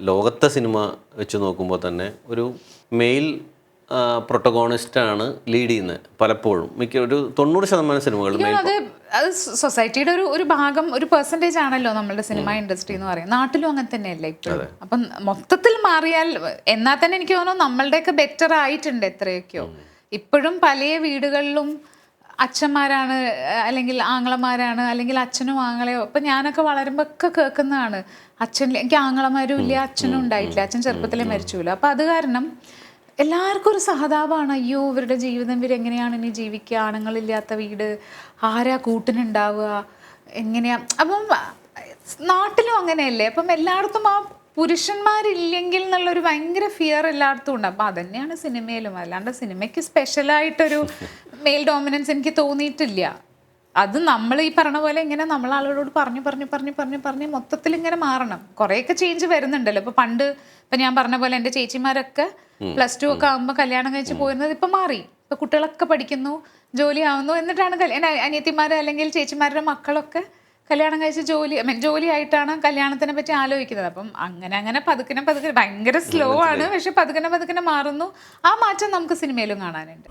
ലോകത്തെ സിനിമ വെച്ച് നോക്കുമ്പോൾ തന്നെ ഒരു മെയിൽ പ്രൊട്ടഗോണിസ്റ്റാണ് ലീഡ് ചെയ്യുന്നത് പലപ്പോഴും. ഒരു 90% സിനിമകൾ അത് സൊസൈറ്റിയുടെ ഒരു ഭാഗം, ഒരു പെർസെൻറ്റേജ് ആണല്ലോ നമ്മളുടെ സിനിമ ഇൻഡസ്ട്രി എന്ന് പറയും. നാട്ടിലും അങ്ങനെ തന്നെയല്ലേ ഇപ്പോഴും. അപ്പം മൊത്തത്തിൽ മാറിയാൽ എന്നാൽ തന്നെ എനിക്ക് തോന്നുന്നു നമ്മളുടെയൊക്കെ ബെറ്റർ ആയിട്ടുണ്ട് എത്രയൊക്കെയോ. ഇപ്പോഴും പല വീടുകളിലും അച്ഛന്മാരാണ്, അല്ലെങ്കിൽ ആങ്ങളമാരാണ്, അല്ലെങ്കിൽ അച്ഛനും ആങ്ങളെയോ. ഇപ്പം ഞാനൊക്കെ വളരുമ്പോൾ ഒക്കെ കേൾക്കുന്നതാണ്, എനിക്ക് ആങ്ങളമാരും ഇല്ല, അച്ഛനും ഉണ്ടായിട്ടില്ല, അച്ഛൻ ചെറുപ്പത്തിലേ മരിച്ചില്ല. അപ്പം അത് കാരണം എല്ലാവർക്കും ഒരു സഹതാപമാണ്. അയ്യോ ഇവരുടെ ജീവിതം ഇവരെങ്ങനെയാണ് ഇനി ജീവിക്കുക, ആണുങ്ങളില്ലാത്ത വീട്, ആരാ കൂട്ടിനുണ്ടാവുക, എങ്ങനെയാ. അപ്പം നാട്ടിലും അങ്ങനെയല്ലേ. അപ്പം എല്ലായിടത്തും ആ പുരുഷന്മാരില്ലെങ്കിൽ എന്നുള്ളൊരു ഭയങ്കര ഫിയർ എല്ലായിടത്തും ഉണ്ട്. അപ്പം അതന്നെയാണ് സിനിമയിലും. അല്ലാണ്ട് സിനിമയ്ക്ക് സ്പെഷ്യലായിട്ടൊരു മെയിൽ ഡോമിനൻസ് എനിക്ക് തോന്നിയിട്ടില്ല. അത് നമ്മൾ ഈ പറഞ്ഞ പോലെ ഇങ്ങനെ നമ്മൾ ആളുകളോട് പറഞ്ഞ് മൊത്തത്തിൽ ഇങ്ങനെ മാറണം. കുറേയൊക്കെ ചേഞ്ച് വരുന്നുണ്ടല്ലോ. ഇപ്പം ഞാൻ പറഞ്ഞ പോലെ എൻ്റെ ചേച്ചിമാരൊക്കെ +2 ഒക്കെ ആകുമ്പോൾ കല്യാണം കഴിച്ച് പോയിരുന്നത് ഇപ്പം മാറി. ഇപ്പം കുട്ടികളൊക്കെ പഠിക്കുന്നു, ജോലി ആവുന്നു. എന്നിട്ടാണ് അനിയത്തിമാർ അല്ലെങ്കിൽ ചേച്ചിമാരുടെ മക്കളൊക്കെ കല്യാണം കഴിച്ച് ജോലി ആയിട്ടാണ് കല്യാണത്തിനെ പറ്റി ആലോചിക്കുന്നത്. അപ്പം അങ്ങനെ പതുക്കെ ഭയങ്കര സ്ലോ ആണ്, പക്ഷെ പതുക്കെ മാറുന്നു. ആ മാറ്റം നമുക്ക് സിനിമയിലും കാണാനുണ്ട്.